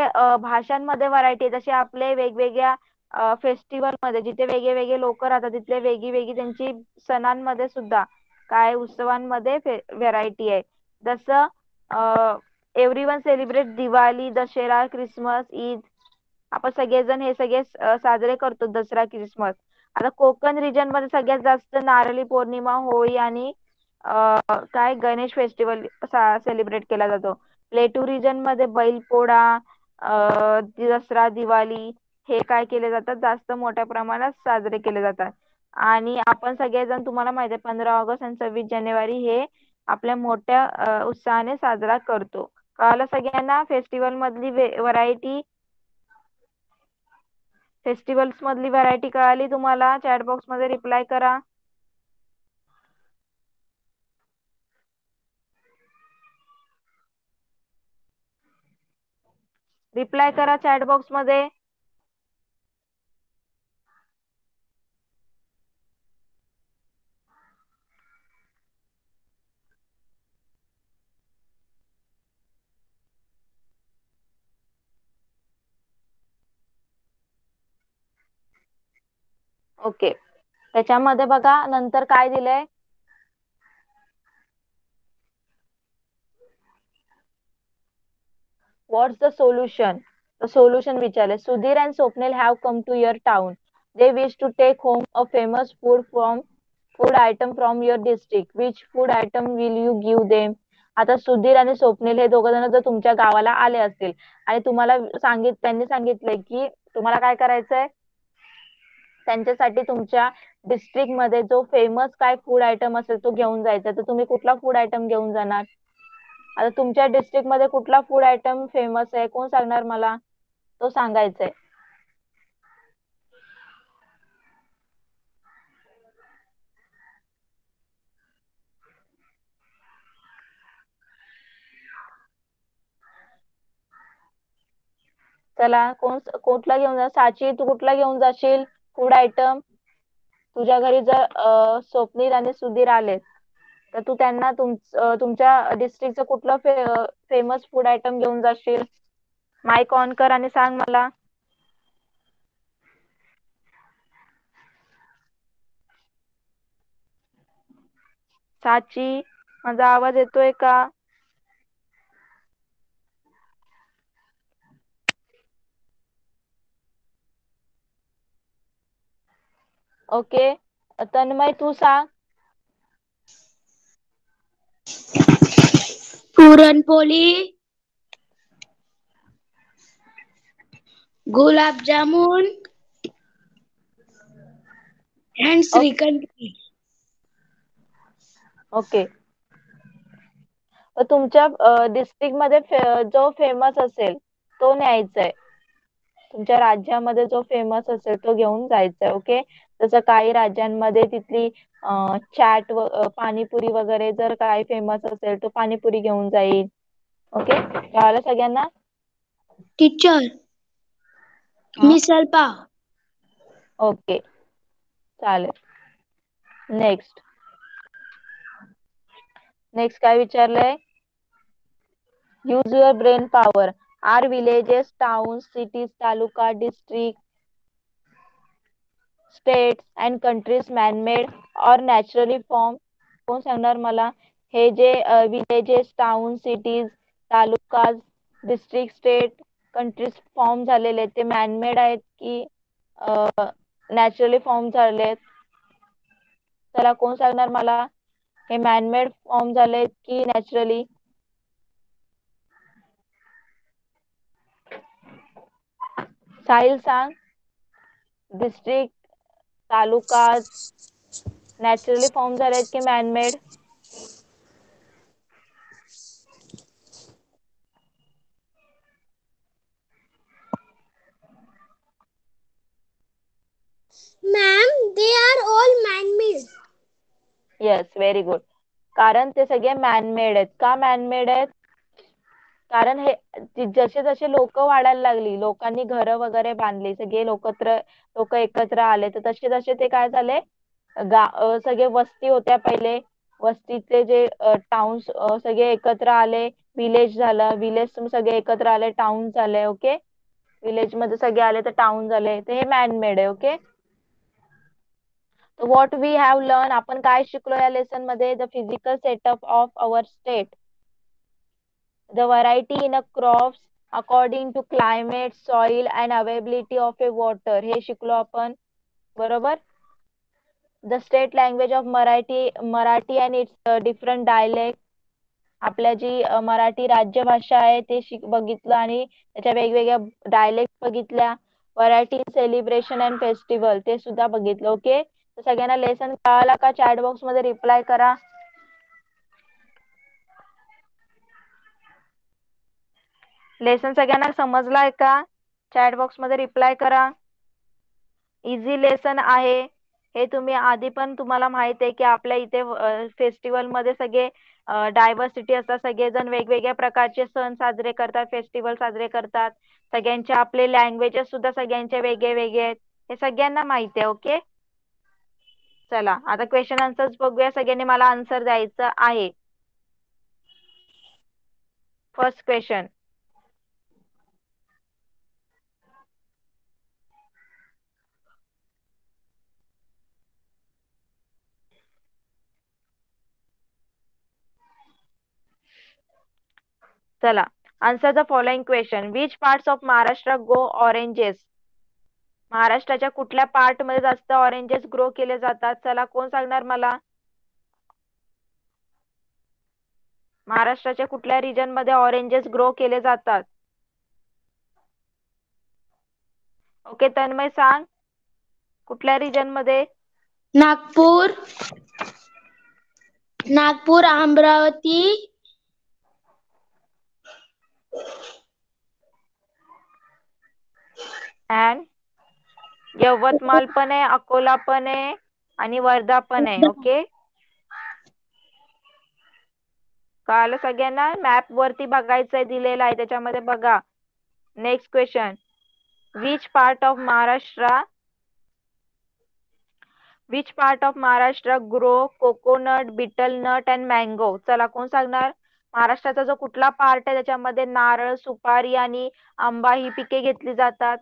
भाषांमध्ये variety, जसे आपले वेगवेगळ्या फेस्टिवल मध्ये जिथे वेगळे वेगळे लोक राहतात तिथले वेगळी वेगळी त्यांची सणांमध्ये सुद्धा काय उत्सवांमध्ये व्हरायटी आहे. जसं everyone celebrate Diwali, Dussehra, Christmas, Eid. आपण सगळेजण हे सगळे साजरे करतो, दसरा, क्रिसमस. आता कोकण रिजन मध्ये सगळ्यात जास्त नारळी पौर्णिमा, होळी आणि काय गणेश फेस्टिवल सेलिब्रेट केला जातो. प्लेटू रिजन मध्ये बैलपोळा, दसरा, दिवाळी हे काय केले जातात, जास्त मोठ्या प्रमाणात साजरे केले जातात. आणि आपण सगळेजण, तुम्हाला माहिती आहे, 15 ऑगस्ट आणि 26 जानेवारी हे आपल्या मोठ्या उत्साहाने साजरा करतो. कळालं सगळ्यांना? फेस्टिवल्स मधली व्हरायटी कळाली तुम्हाला? चॅट बॉक्स मध्ये रिप्लाय करा. रिप्लाय करा चॅट बॉक्स मध्ये. ओके, त्याच्यामध्ये बघा नंतर काय दिलंय. What's the solution? The solution विचारले. Sudhir and Swapnil have come to your town. They wish to take home a famous food item from your district. Which food item will you give them? आता सुधीर आणि स्वप्नील हे दोघं जण जर तुमच्या गावाला आले असतील आणि तुम्हाला त्यांनी सांगितलंय की तुम्हाला काय करायचंय, त्यांच्यासाठी तुमच्या डिस्ट्रिक्ट मध्ये जो फेमस काय फूड आयटम असेल तो घेऊन जायचा, तर तुम्ही कुठला फूड आयटम घेऊन जाणार? आता तुमच्या डिस्ट्रिक्ट मध्ये कुठला फूड आयटम फेमस आहे, कोण सांगणार मला? तो सांगायचा आहे. चला कुठला घेऊन जा साची, तू कुठला घेऊन जाशील फूड आयटम? तुझ्या घरी जर स्वप्नील आणि सुधीर आले तर तू त्यांना तुमच्या डिस्ट्रिक्टचं कुठलं फेमस फूड आयटम घेऊन जाशील? माईक ऑन कर आणि सांग मला. साची, माझा आवाज येतोय का? ओके, तन्मय तू सांग. पुरणपोळी, गुलाबजामुन अँड श्रीखंड. ओके, तुमच्या डिस्ट्रिक्ट मध्ये जो फेमस असेल तो न्यायचा आहे. तुमच्या राज्यामध्ये जो फेमस असेल तो घेऊन जायचा आहे. ओके, जसं काही राज्यांमध्ये तिथली चाट पाणीपुरी वगैरे जर काही फेमस असेल तो पाणीपुरी घेऊन जाईल. ओके, कळालं सगळ्यांना? टीचर, हा, मिसळ पाव. ओके, चालेल. नेक्स्ट काय विचारलंय? Use your brain power. Are villages, towns, cities, taluka, district, states and countries manmade or naturally form? कोण सांगणार मला? हे जे villages, town, cities, talukas, district, state, countries form झालेले ते मॅनमेड आहेत की नॅचरली फॉर्म झाले आहेत? चला, कोण सांगणार मला? हे मॅनमेड फॉर्म झाले की नॅचरली? साहिल सांग. डिस्ट्रिक्ट, तालुका नॅचरली फॉर्म झालेत की man-made? Ma'am, they are all man-made. Yes, very good. कारण ते सगळे मॅनमेड आहेत. का मॅनमेड आहेत? कारण हे जसे जसे लोक वाढायला लागली, लोकांनी घरं वगैरे बांधली, सगळे लोक एकत्र आले, तर तसे तसे ते काय झाले, सगळे वस्ती होत्या पहिले, वस्तीचे जे टाउन्स सगळे एकत्र आले, विलेज झालं, विलेज सगळे एकत्र आले, टाउन झाले. ओके, विलेज मध्ये सगळे आले तर टाउन झाले, तर हे मॅनमेड आहे. Okay, what we have learn, आपण काय शिकलो या लेसन मध्ये? The physical setup of our state, the variety in a crops according to climate, soil and availability of a water, हे शिकलो आपण, बरोबर? the state language of Marathi and its different dialect, आपल्या जी मराठी राज्यभाषा आहे ते बघितलं आणि त्याच्या वेगवेगळ्या डायलेक्ट बघितल्या. व्हरायटी सेलिब्रेशन अँड फेस्टिवल ते सुद्धा बघितलं. ओके, तर सगळ्यांना लेसन कळाला का? चॅट बॉक्स मध्ये रिप्लाय करा. लेसन सगळ्यांना समजलाय का? चॅट बॉक्स मध्ये रिप्लाय करा. इझी लेसन आहे हे. तुम्ही आधी पण तुम्हाला माहित आहे की आपल्या इथे फेस्टिवल मध्ये सगळे डायव्हर्सिटी असतात, सगळेजण वेगवेगळ्या प्रकारचे सण साजरे करतात, फेस्टिवल साजरे करतात, सगळ्यांचे आपले लँग्वेजेस सुद्धा सगळ्यांचे वेगळे वेगळे आहेत, हे सगळ्यांना माहिती आहे. ओके, चला आता क्वेश्चन आन्सर्स बघूया. सगळ्यांनी मला आन्सर द्यायचं आहे. फर्स्ट क्वेश्चन, चला, answer the following question. Which parts of Maharashtra go oranges? महाराष्ट्राच्या कुठल्या पार्ट मध्ये जास्त ऑरेंजेस ग्रो केले जातात? चला, कोण सांगणार मला? महाराष्ट्राच्या कुठल्या रिजन मध्ये ऑरेंजेस ग्रो केले जातात? ओके, तन्मय सांग, कुठल्या रिजन मध्ये? नागपूर, अमरावती, अँड यवतमाळ पण आहे, अकोला पण आहे आणि वर्धा पण आहे. ओके, कळालं सगळ्यांना? मॅप वरती बघायचंय, दिलेलं आहे त्याच्यामध्ये बघा. Next question, which part of Maharashtra grow coconut betel nut and mango? चला कोण सांगणार? महाराष्ट्राचा जो कुठला पार्ट आहे त्याच्यामध्ये नारळ, सुपारी आणि आंबा ही पिके घेतली जातात,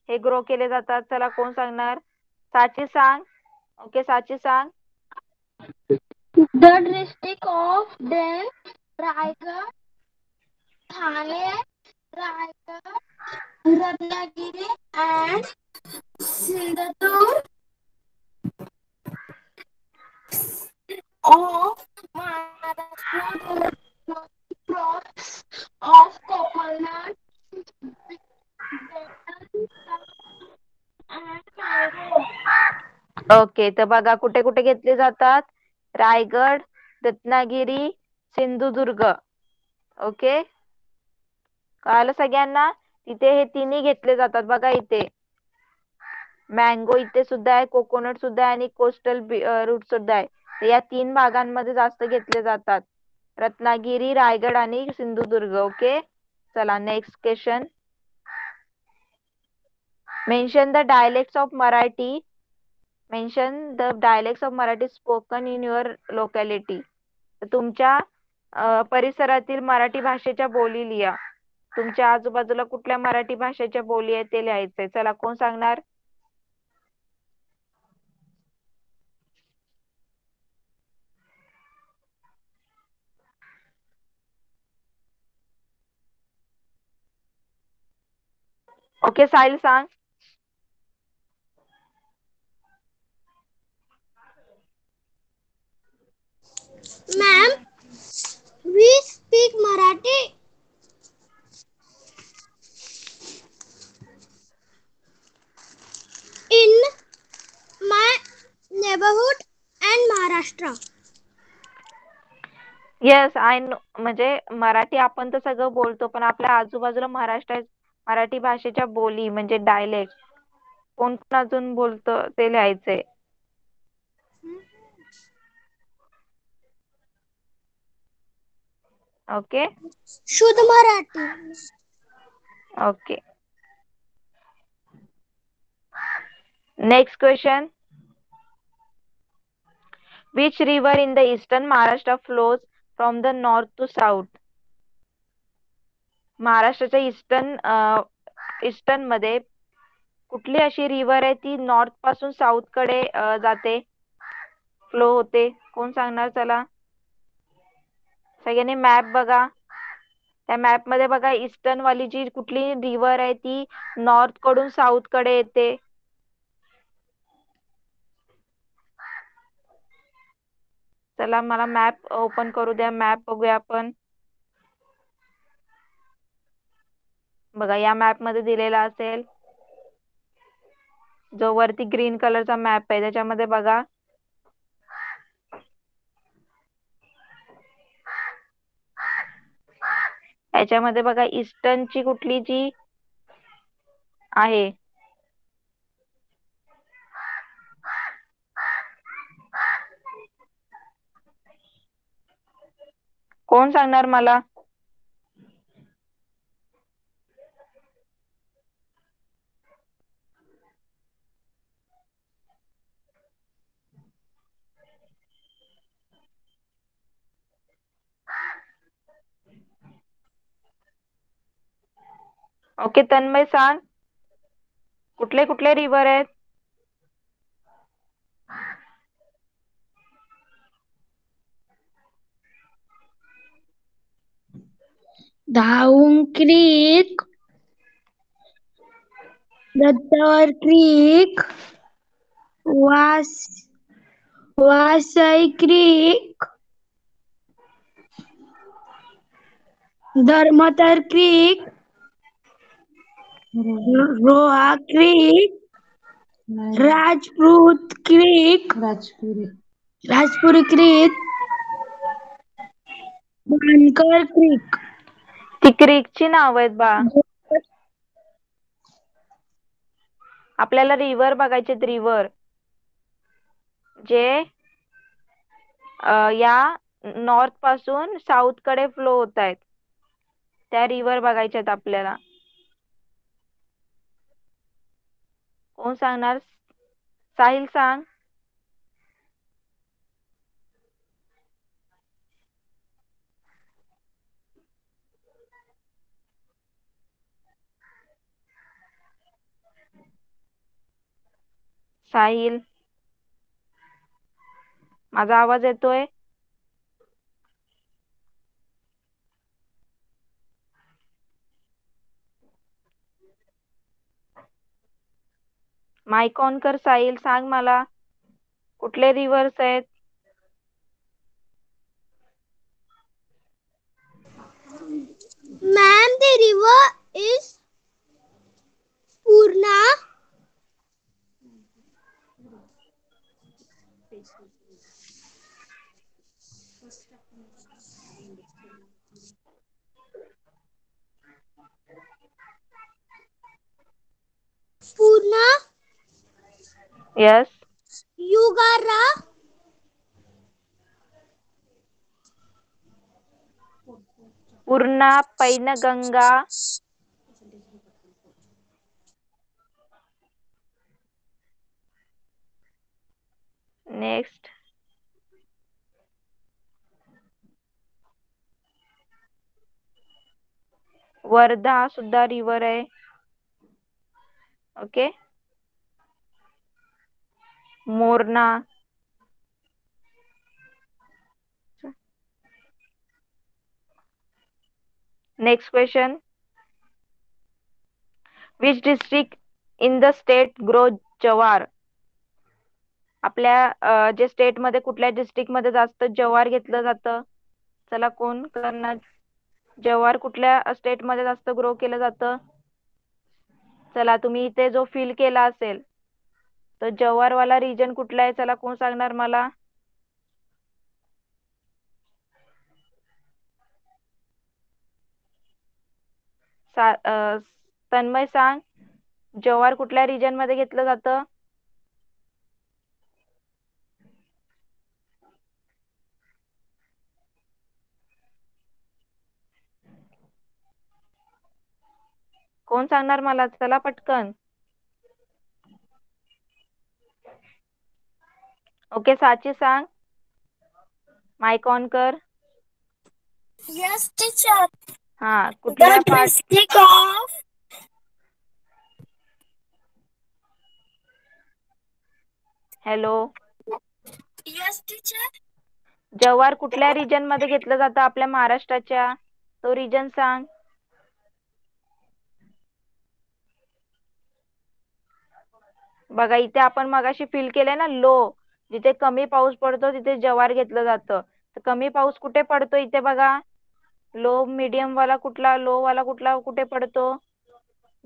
हे ग्रो केले जातात? चला कोण सांगणार? साची सांग. ओके, साची सांग. The district of them Raigad, Thane, Raigad, Ratnagiri and Sindhudurg of Maharashtra crops of coconut, and mango. Okay, तर बघा कुठे कुठे घेतले जातात? रायगड, रत्नागिरी, सिंधुदुर्ग. ओके, कळालं सगळ्यांना? तिथे हे तिन्ही घेतले जातात. बघा इथे मँगो इथे सुद्धा आहे, कोकोनट सुद्धा आहे आणि कोस्टल रूट सुद्धा आहे. तर या 3 भागांमध्ये जास्त घेतले जातात, रत्नागिरी, रायगड आणि सिंधुदुर्ग. ओके, चला next question. Mention the dialects of Marathi. Mention the dialects of Marathi spoken in your locality. तर तुमच्या परिसरातील मराठी भाषेच्या बोली लिहा. तुमच्या आजूबाजूला कुठल्या मराठी भाषेच्या बोली आहेत ते लिहायचंय. चला कोण सांगणार? ओके, साहिल सांग. Ma'am, we speak Marathi in my neighborhood and Maharashtra. Yes, I know. म्हणजे मराठी आपण तर सगळं बोलतो, पण आपल्या आजूबाजूला मराठी भाषेच्या बोली म्हणजे डायलेक्ट कोण कोण अजून बोलतं ते लिहायचंय. ओके. शुद्ध Marathi. Okay, next question. Which river in the eastern Maharashtra flows from the north to south? महाराष्ट्राच्या ईस्टर्न मध्ये कुठली अशी रिव्हर आहे ती नॉर्थ पासून साऊथ कडे जाते, फ्लो होते? कोण सांगणार? चला सगळ्यांनी मॅप बघा. त्या मॅप मध्ये बघा ईस्टर्न वाली जी कुठली रिव्हर आहे ती नॉर्थ कडून साऊथ कडे येते. चला मला मॅप ओपन करू द्या, मॅप बघूया आपण. बघा या मॅप मध्ये दिलेला असेल, जो वरती ग्रीन कलरचा मॅप आहे त्याच्यामध्ये बघा. याच्यामध्ये बघा ईस्टर्नची कुठली जी आहे, कोण सांगणार मला? ओके, तन्मय सांग कुठले कुठले रिव्हर आहेत? Daung Creek, Dattawar Creek, Vasai Creek, Dharmatar Creek, Roha Creek, Rajput Creek, Rajpuri Creek, Bankar Creek. ती क्रीकची नाव आहेत बा. आपल्याला रिव्हर बघायचे, रिव्हर जे या नॉर्थ पासून साऊथ कडे फ्लो होत आहेत, त्या रिव्हर बघायच्यात आपल्याला. कोण सांगणार? साहिल सांग. साहिल, माझा आवाज येतोय? माईक ऑन कर साहिल, सांग मला कुठले रिव्हर्स आहेत? Ma'am, the river is Purna. Purna, yes. Yugara, Purna, Painganga, next Wardha सुद्धा रिव्हर आहे. Okay. Morna, next question. Which district in the state grow जवार? आपल्या जे स्टेट मध्ये कुठल्या डिस्ट्रिक्ट मध्ये जास्त जवार घेतलं जातं? चला कोण करणार? जवार कुठल्या स्टेट मध्ये जास्त ग्रो केलं जातं? चला तुम्ही इथे जो फिल केला असेल तो जवार वाला रिजन कुठला आहे? चला कोण सांगणार मला? तन्मय सांग, जवार कुठल्या रिजन मध्ये घेतलं जातं? कोण सांगणार मला? चला पटकन. ओके, साची सांग. माईक ऑन कर. Yes, teacher. हा, The कुठल्या part? district of hello. Yes, teacher. जवार कुठल्या रिजन मध्ये घेतलं जातं आपल्या महाराष्ट्राच्या? तो रिजन सांग. बघा इथे आपण मगाशी फिल केलंय ना, लो. जिथे कमी पाऊस पडतो तिथे जवार घेतलं जातं. तर कमी पाऊस कुठे पडतो इथे बघा? लो मीडियम वाला कुठला, लो वाला कुठला कुठे पडतो?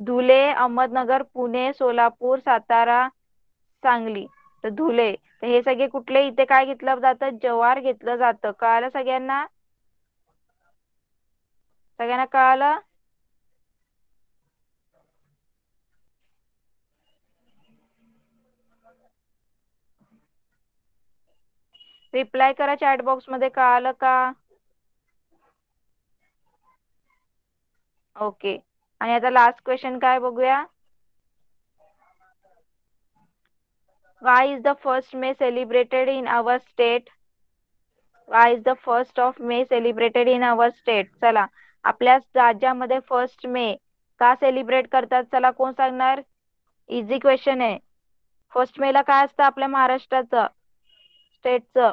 धुले, अहमदनगर, पुणे, सोलापूर, सातारा, सांगली. तर धुले. तर हे सगळे कुठले इथे काय घेतलं जातं? जवार घेतलं जातं. कळालं सगळ्यांना? सगळ्यांना कळालं? रिप्लाय करा चॅट बॉक्स मध्ये, कळालं का? ओके. आणि आता लास्ट क्वेश्चन काय बघूया. Why is the 1st May celebrated in our state? Why is the 1st of May celebrated in our state? चला, आपल्या राज्यामध्ये 1st मे का सेलिब्रेट करतात? चला कोण सांगणार? इझी क्वेश्चन आहे. 1st मे ला काय असतं आपल्या महाराष्ट्राचं, स्टेटचं?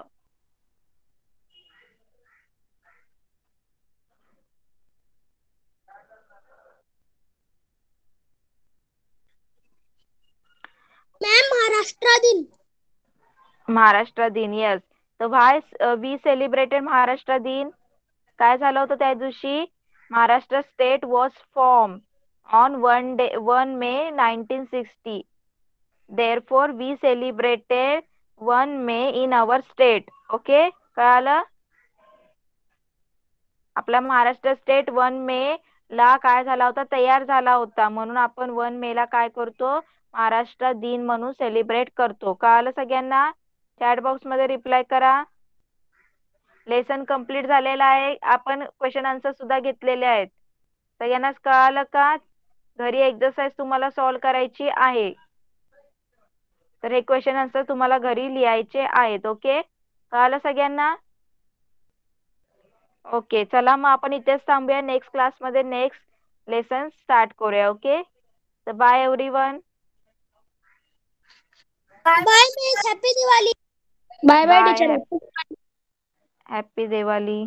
Ma'am, Maharashtra Din. महाराष्ट्र दिन. यस. तर व्हाय वी सेलिब्रेटेड महाराष्ट्र दिन? काय झालं होतं त्या दिवशी? Maharashtra state was form on 1 मे 1960. Therefore we celebrated 1 May in our state. Okay, कळालं? आपला महाराष्ट्र स्टेट 1 मे ला काय झाला होता? तयार झाला होता. म्हणून आपण 1 मे ला काय करतो? महाराष्ट्र दिन म्हणून सेलिब्रेट करतो. कळालं सगळ्यांना? चॅट बॉक्स मध्ये रिप्लाय करा. लेसन कंप्लीट झालेला आहे. आपण क्वेश्चन आन्सर सुद्धा घेतलेले आहेत. सगळ्यांनाच कळालं का? घरी एक्सरसाइज तुम्हाला सॉल्व्ह करायची आहे. तर हे क्वेश्चन आन्सर तुम्हाला घरी लिहायचे आहेत. ओके, कळालं सगळ्यांना? ओके, चला मग आपण इथेच थांबूया. नेक्स्ट क्लासमध्ये नेक्स्ट लेसन स्टार्ट करूया. ओके, तर bye everyone. Bye miss, happy Diwali. Bye bye bye, teacher. Happy Diwali.